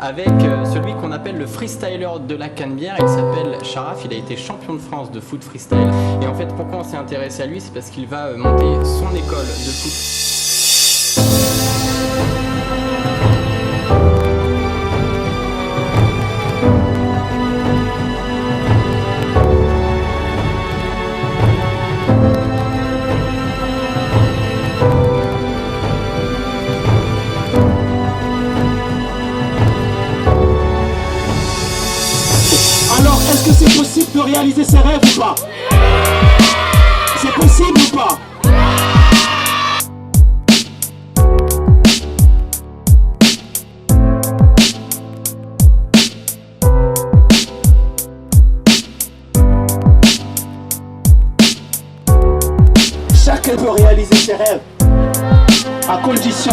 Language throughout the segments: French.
avec celui qu'on appelle le freestyler de la Canebière. Il s'appelle Sharaf, il a été champion de France de foot freestyle. Et en fait, pourquoi on s'est intéressé à lui, c'est parce qu'il va monter son école de foot. Est-ce que c'est possible de réaliser ses rêves ou pas? C'est possible ou pas? Chacun peut réaliser ses rêves, à condition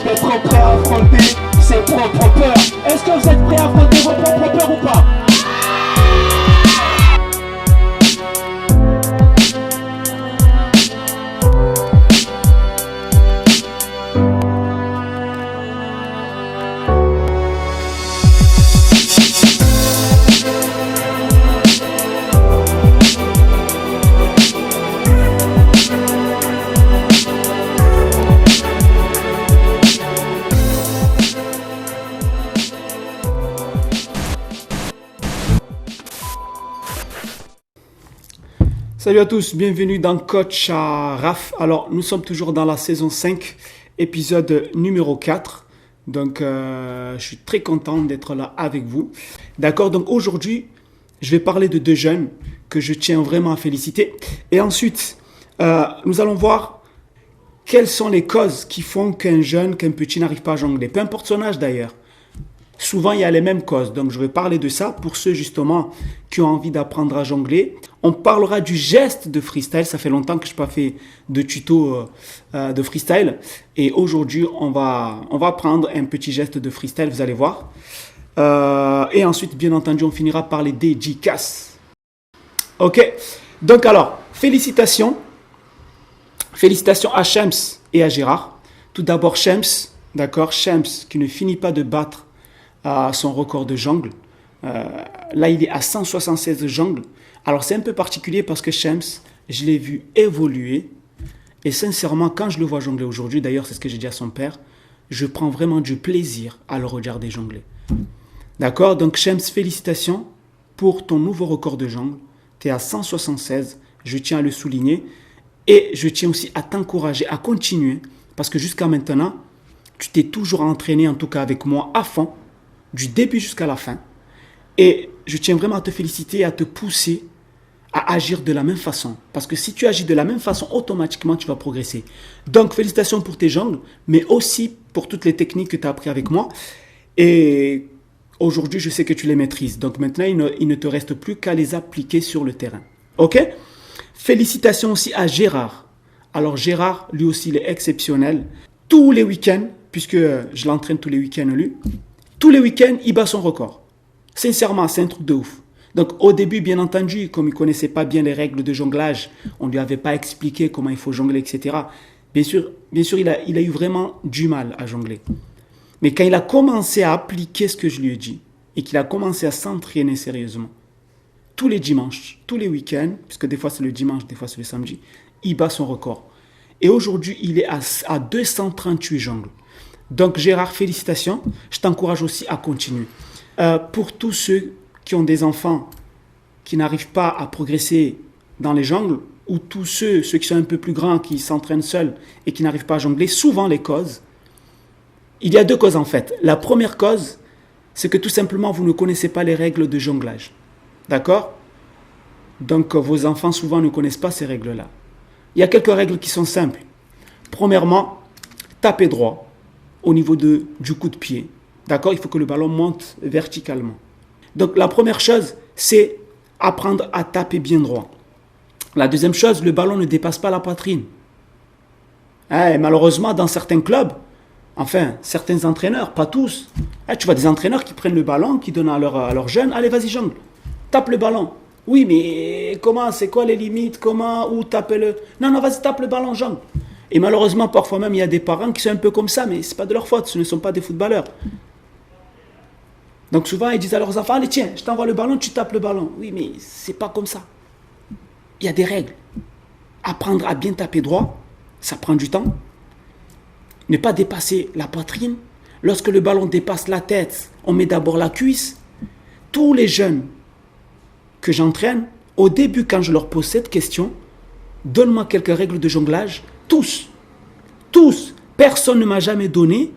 d'être prêt à affronter ses propres peurs. Est-ce que vous êtes prêts à affronter vos propres peurs ou pas? Salut à tous, bienvenue dans Coach Sharaf. Alors, nous sommes toujours dans la saison 5, épisode numéro 4. Donc, je suis très content d'être là avec vous. D'accord, donc aujourd'hui, je vais parler de deux jeunes que je tiens vraiment à féliciter. Et ensuite, nous allons voir quelles sont les causes qui font qu'un jeune, qu'un petit n'arrive pas à jongler. Peu importe son âge d'ailleurs. Souvent, il y a les mêmes causes. Donc, je vais parler de ça pour ceux justement qui ont envie d'apprendre à jongler. On parlera du geste de freestyle. Ça fait longtemps que je n'ai pas fait de tuto de freestyle. Et aujourd'hui, on va prendre un petit geste de freestyle, vous allez voir. Et ensuite, bien entendu, on finira par les dédicaces. Ok. Donc alors, félicitations. Félicitations à Shems et à Gérard. Tout d'abord, Shems. D'accord, Shems qui ne finit pas de battre son record de jongle. Là, il est à 176 jongles. Alors, c'est un peu particulier parce que Shems, je l'ai vu évoluer. Et sincèrement, quand je le vois jongler aujourd'hui, d'ailleurs, c'est ce que j'ai dit à son père, je prends vraiment du plaisir à le regarder jongler. D'accord? Donc, Shems, félicitations pour ton nouveau record de jongle. Tu es à 176, je tiens à le souligner. Et je tiens aussi à t'encourager à continuer parce que jusqu'à maintenant, tu t'es toujours entraîné, en tout cas avec moi, à fond, du début jusqu'à la fin. Et je tiens vraiment à te féliciter et à te pousser à agir de la même façon. Parce que si tu agis de la même façon, automatiquement, tu vas progresser. Donc, félicitations pour tes jongles, mais aussi pour toutes les techniques que tu as apprises avec moi. Et aujourd'hui, je sais que tu les maîtrises. Donc, maintenant, il ne te reste plus qu'à les appliquer sur le terrain. OK? Félicitations aussi à Gérard. Alors, Gérard, lui aussi, il est exceptionnel. Tous les week-ends, puisque je l'entraîne tous les week-ends, lui, tous les week-ends, il bat son record. Sincèrement, c'est un truc de ouf. Donc, au début, bien entendu, comme il ne connaissait pas bien les règles de jonglage, on ne lui avait pas expliqué comment il faut jongler, etc. Bien sûr, il a eu vraiment du mal à jongler. Mais quand il a commencé à appliquer ce que je lui ai dit et qu'il a commencé à s'entraîner sérieusement, tous les dimanches, tous les week-ends, puisque des fois c'est le dimanche, des fois c'est le samedi, il bat son record. Et aujourd'hui, il est à 238 jongles. Donc, Gérard, félicitations. Je t'encourage aussi à continuer. Pour tous ceux qui ont des enfants qui n'arrivent pas à progresser dans les jongles, ou tous ceux qui sont un peu plus grands, qui s'entraînent seuls et qui n'arrivent pas à jongler, souvent les causes, il y a deux causes en fait. La première cause, c'est que tout simplement, vous ne connaissez pas les règles de jonglage. D'accord? Donc, vos enfants souvent ne connaissent pas ces règles-là. Il y a quelques règles qui sont simples. Premièrement, tapez droit au niveau du coup de pied. D'accord? Il faut que le ballon monte verticalement. Donc, la première chose, c'est apprendre à taper bien droit. La deuxième chose, le ballon ne dépasse pas la poitrine. Et malheureusement, dans certains clubs, enfin, certains entraîneurs, pas tous, tu vois des entraîneurs qui prennent le ballon, qui donnent à leurs jeunes, allez, vas-y, jongle, tape le ballon. Oui, mais comment, c'est quoi les limites, comment, où taper le... Non, vas-y, tape le ballon, jongle. Et malheureusement, parfois même, il y a des parents qui sont un peu comme ça, mais ce n'est pas de leur faute, ce ne sont pas des footballeurs. Donc souvent, ils disent à leurs enfants, allez tiens, je t'envoie le ballon, tu tapes le ballon. Oui, mais c'est pas comme ça. Il y a des règles. Apprendre à bien taper droit, ça prend du temps. Ne pas dépasser la poitrine. Lorsque le ballon dépasse la tête, on met d'abord la cuisse. Tous les jeunes que j'entraîne, au début, quand je leur pose cette question, donne-moi quelques règles de jonglage. Tous, personne ne m'a jamais donné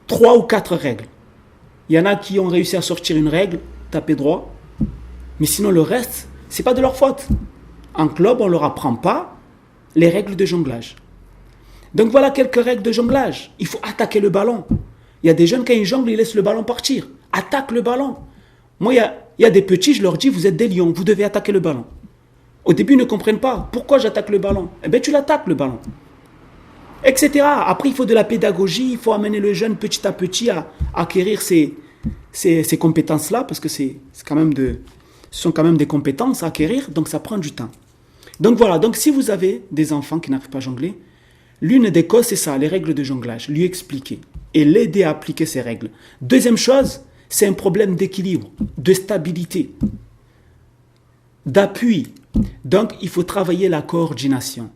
3 ou 4 règles. Il y en a qui ont réussi à sortir une règle, taper droit. Mais sinon, le reste, c'est pas de leur faute. En club, on ne leur apprend pas les règles de jonglage. Donc voilà quelques règles de jonglage. Il faut attaquer le ballon. Il y a des jeunes, quand ils jonglent, ils laissent le ballon partir. Attaque le ballon. Moi, il y a des petits, je leur dis, vous êtes des lions, vous devez attaquer le ballon. Au début, ils ne comprennent pas. Pourquoi j'attaque le ballon? Eh bien, tu l'attaques le ballon. Etc. Après, il faut de la pédagogie, il faut amener le jeune petit à petit à acquérir ces compétences-là, parce que ce sont quand même des compétences à acquérir, donc ça prend du temps. Donc voilà, donc si vous avez des enfants qui n'arrivent pas à jongler, l'une des causes, c'est ça, les règles de jonglage, lui expliquer et l'aider à appliquer ces règles. Deuxième chose, c'est un problème d'équilibre, de stabilité, d'appui. Donc, il faut travailler la coordination.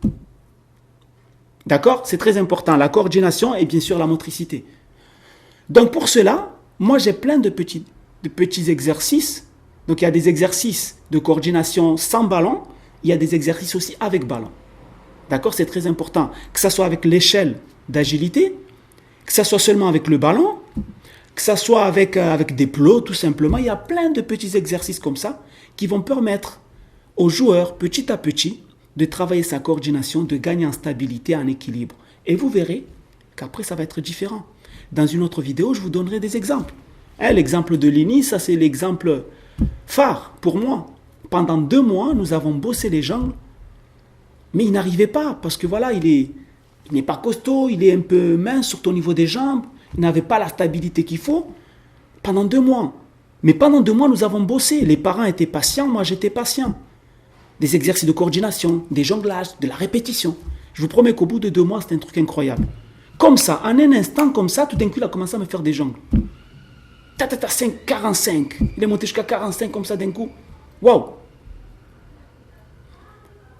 D'accord? C'est très important, la coordination et bien sûr la motricité. Donc pour cela, moi j'ai plein de petits exercices. Donc il y a des exercices de coordination sans ballon, il y a des exercices aussi avec ballon. D'accord? C'est très important. Que ce soit avec l'échelle d'agilité, que ce soit seulement avec le ballon, que ce soit avec des plots tout simplement. Il y a plein de petits exercices comme ça qui vont permettre aux joueurs petit à petit de travailler sa coordination, de gagner en stabilité, en équilibre. Et vous verrez qu'après ça va être différent. Dans une autre vidéo, je vous donnerai des exemples. L'exemple de Lini, ça c'est l'exemple phare pour moi. Pendant 2 mois, nous avons bossé les jambes, mais il n'arrivait pas parce que voilà, il n'est pas costaud, il est un peu mince surtout au niveau des jambes, il n'avait pas la stabilité qu'il faut pendant 2 mois. Mais pendant 2 mois, nous avons bossé. Les parents étaient patients, moi j'étais patient. Des exercices de coordination, des jonglages, de la répétition. Je vous promets qu'au bout de 2 mois, c'était un truc incroyable. Comme ça, en un instant comme ça, tout d'un coup, il a commencé à me faire des jongles. 45. Il est monté jusqu'à 45 comme ça d'un coup. Waouh!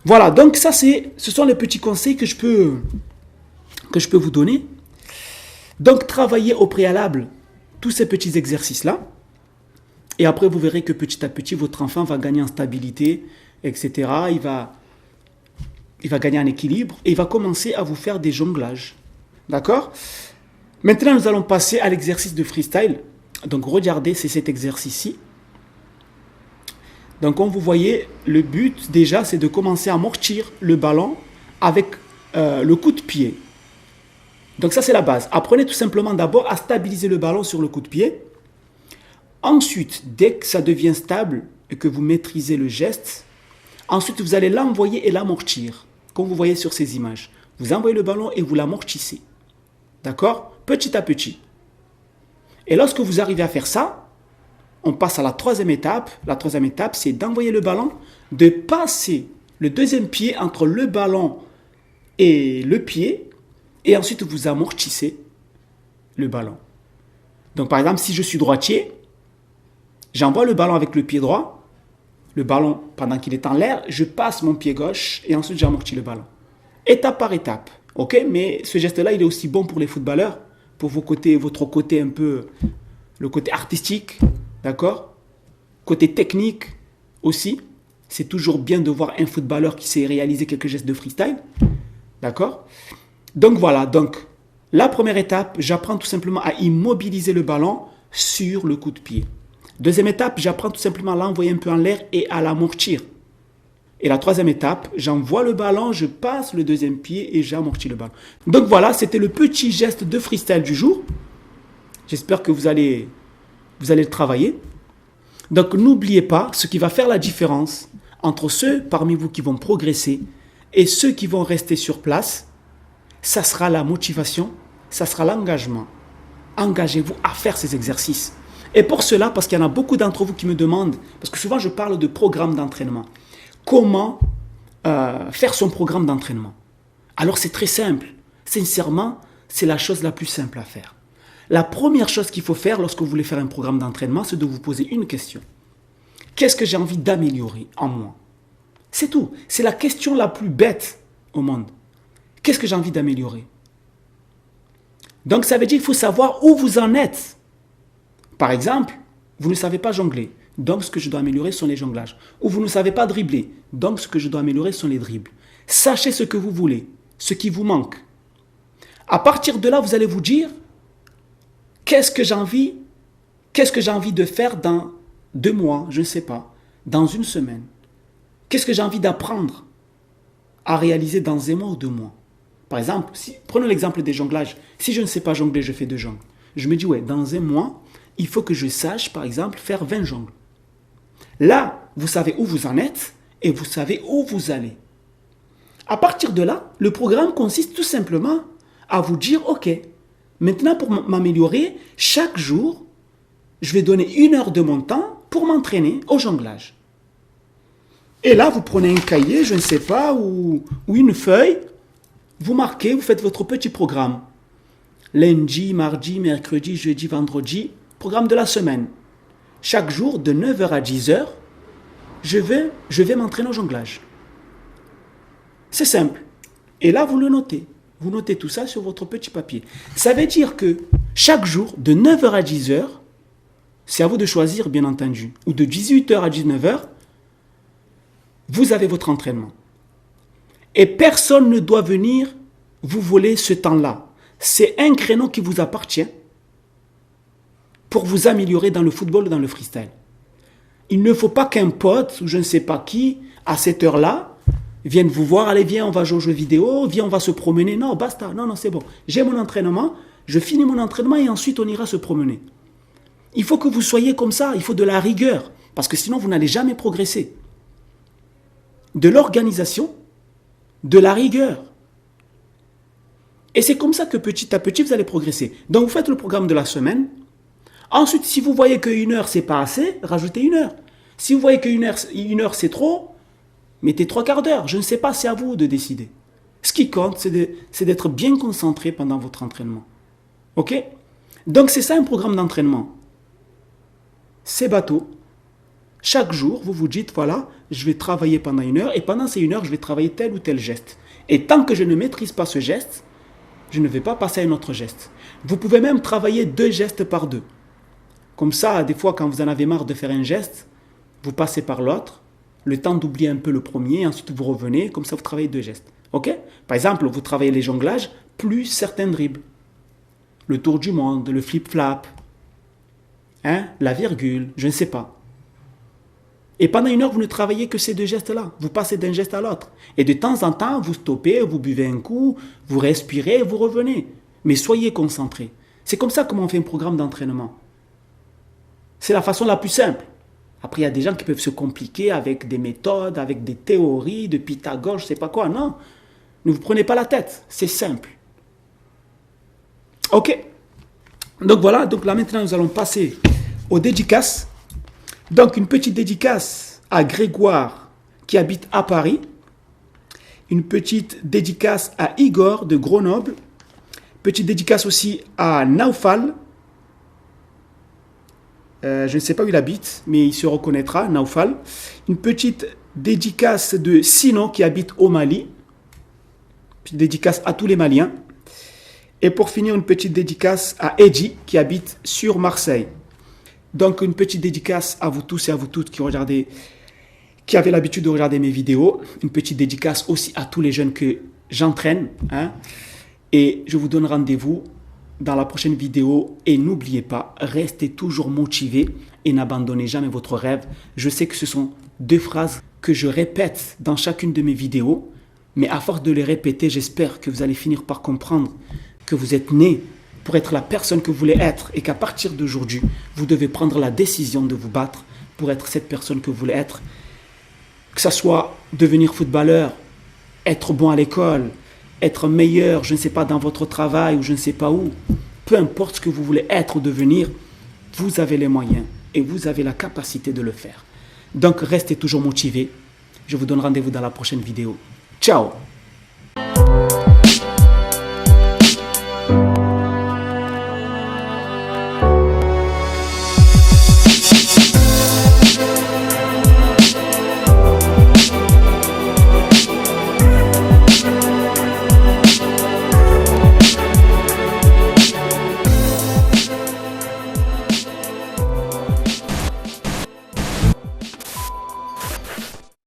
Voilà, donc ça, ce sont les petits conseils que je peux vous donner. Donc, travaillez au préalable tous ces petits exercices-là. Et après, vous verrez que petit à petit, votre enfant va gagner en stabilité, etc. Il va gagner en équilibre et il va commencer à vous faire des jonglages. D'accord? Maintenant, nous allons passer à l'exercice de freestyle. Donc, regardez, c'est cet exercice-ci. Donc, comme vous voyez, le but, déjà, c'est de commencer à amortir le ballon avec le coup de pied. Donc, ça, c'est la base. Apprenez tout simplement d'abord à stabiliser le ballon sur le coup de pied. Ensuite, dès que ça devient stable et que vous maîtrisez le geste, ensuite, vous allez l'envoyer et l'amortir. Comme vous voyez sur ces images. Vous envoyez le ballon et vous l'amortissez. D'accord? Petit à petit. Et lorsque vous arrivez à faire ça, on passe à la 3e étape. La 3e étape, c'est d'envoyer le ballon, de passer le 2e pied entre le ballon et le pied, et ensuite vous amortissez le ballon. Donc par exemple, si je suis droitier, j'envoie le ballon avec le pied droit, le ballon pendant qu'il est en l'air, je passe mon pied gauche et ensuite j'amortis le ballon. Étape par étape. Ok, mais ce geste-là, il est aussi bon pour les footballeurs, pour votre côté un peu, le côté artistique, d'accord? Côté technique aussi. C'est toujours bien de voir un footballeur qui sait réaliser quelques gestes de freestyle, d'accord? Donc voilà, donc la première étape, j'apprends tout simplement à immobiliser le ballon sur le coup de pied. 2e étape, j'apprends tout simplement à l'envoyer un peu en l'air et à l'amortir. Et la 3e étape, j'envoie le ballon, je passe le 2e pied et j'amortis le ballon. Donc voilà, c'était le petit geste de freestyle du jour. J'espère que vous allez le travailler. Donc n'oubliez pas, ce qui va faire la différence entre ceux parmi vous qui vont progresser et ceux qui vont rester sur place, ça sera la motivation, ça sera l'engagement. Engagez-vous à faire ces exercices. Et pour cela, parce qu'il y en a beaucoup d'entre vous qui me demandent, parce que souvent je parle de programme d'entraînement. Comment faire son programme d'entraînement? Alors c'est très simple. Sincèrement, c'est la chose la plus simple à faire. La première chose qu'il faut faire lorsque vous voulez faire un programme d'entraînement, c'est de vous poser une question. Qu'est-ce que j'ai envie d'améliorer en moi? C'est tout. C'est la question la plus bête au monde. Qu'est-ce que j'ai envie d'améliorer? Donc ça veut dire qu'il faut savoir où vous en êtes. Par exemple, vous ne savez pas jongler. Donc ce que je dois améliorer sont les jonglages. Ou vous ne savez pas dribbler. Donc ce que je dois améliorer sont les dribbles. Sachez ce que vous voulez, ce qui vous manque. À partir de là, vous allez vous dire, qu'est-ce que j'ai envie de faire dans 2 mois, je ne sais pas, dans 1 semaine? Qu'est-ce que j'ai envie d'apprendre à réaliser dans 1 mois ou 2 mois? Par exemple, prenons l'exemple des jonglages. Si je ne sais pas jongler, je fais 2 jongles. Je me dis, ouais, dans 1 mois, il faut que je sache, par exemple, faire 20 jongles. Là, vous savez où vous en êtes et vous savez où vous allez. À partir de là, le programme consiste tout simplement à vous dire, ok, maintenant pour m'améliorer, chaque jour, je vais donner 1 heure de mon temps pour m'entraîner au jonglage. Et là, vous prenez un cahier, je ne sais pas, ou une feuille, vous marquez, vous faites votre petit programme. Lundi, mardi, mercredi, jeudi, vendredi, programme de la semaine. Chaque jour, de 9h à 10h, je vais m'entraîner au jonglage. C'est simple. Et là, vous le notez. Vous notez tout ça sur votre petit papier. Ça veut dire que chaque jour, de 9h à 10h, c'est à vous de choisir, bien entendu, ou de 18h à 19h, vous avez votre entraînement. Et personne ne doit venir vous voler ce temps-là. C'est un créneau qui vous appartient pour vous améliorer dans le football ou dans le freestyle. Il ne faut pas qu'un pote ou je ne sais pas qui, à cette heure-là, vienne vous voir, allez viens, on va jouer aux jeux vidéo, viens, on va se promener. Non, basta, non, c'est bon. J'ai mon entraînement, je finis mon entraînement et ensuite on ira se promener. Il faut que vous soyez comme ça, il faut de la rigueur, parce que sinon vous n'allez jamais progresser. De l'organisation, de la rigueur. Et c'est comme ça que petit à petit, vous allez progresser. Donc, vous faites le programme de la semaine. Ensuite, si vous voyez que 1 heure, c'est pas assez, rajoutez 1 heure. Si vous voyez que 1 heure, c'est trop, mettez 3/4 d'heure. Je ne sais pas, c'est à vous de décider. Ce qui compte, c'est d'être bien concentré pendant votre entraînement. OK? Donc, c'est ça un programme d'entraînement. C'est bateau. Chaque jour, vous vous dites, voilà, je vais travailler pendant 1 heure et pendant ces 1 heure, je vais travailler tel ou tel geste. Et tant que je ne maîtrise pas ce geste, je ne vais pas passer à un autre geste. Vous pouvez même travailler 2 gestes par 2. Comme ça, des fois, quand vous en avez marre de faire un geste, vous passez par l'autre, le temps d'oublier un peu le premier, ensuite vous revenez, comme ça vous travaillez 2 gestes. OK? Par exemple, vous travaillez les jonglages plus certains dribbles. Le tour du monde, le flip-flap, la virgule, je ne sais pas. Et pendant 1 heure, vous ne travaillez que ces 2 gestes-là. Vous passez d'un geste à l'autre. Et de temps en temps, vous stoppez, vous buvez un coup, vous respirez, vous revenez. Mais soyez concentrés. C'est comme ça comment on fait un programme d'entraînement. C'est la façon la plus simple. Après, il y a des gens qui peuvent se compliquer avec des méthodes, avec des théories, de Pythagore, je ne sais pas quoi. Non, ne vous prenez pas la tête. C'est simple. OK. Donc voilà, donc là maintenant, nous allons passer aux dédicaces. Donc, une petite dédicace à Grégoire qui habite à Paris. Une petite dédicace à Igor de Grenoble. Petite dédicace aussi à Naufal. Je ne sais pas où il habite, mais il se reconnaîtra, Naufal. Une petite dédicace de Sino qui habite au Mali. Petite dédicace à tous les Maliens. Et pour finir, une petite dédicace à Eddy qui habite sur Marseille. Donc, une petite dédicace à vous tous et à vous toutes qui avez l'habitude de regarder mes vidéos. Une petite dédicace aussi à tous les jeunes que j'entraîne. Et je vous donne rendez-vous dans la prochaine vidéo. Et n'oubliez pas, restez toujours motivés et n'abandonnez jamais votre rêve. Je sais que ce sont 2 phrases que je répète dans chacune de mes vidéos. Mais à force de les répéter, j'espère que vous allez finir par comprendre que vous êtes né pour être la personne que vous voulez être et qu'à partir d'aujourd'hui, vous devez prendre la décision de vous battre pour être cette personne que vous voulez être. Que ce soit devenir footballeur, être bon à l'école, être meilleur, je ne sais pas, dans votre travail ou je ne sais pas où. Peu importe ce que vous voulez être ou devenir, vous avez les moyens et vous avez la capacité de le faire. Donc, restez toujours motivés. Je vous donne rendez-vous dans la prochaine vidéo. Ciao!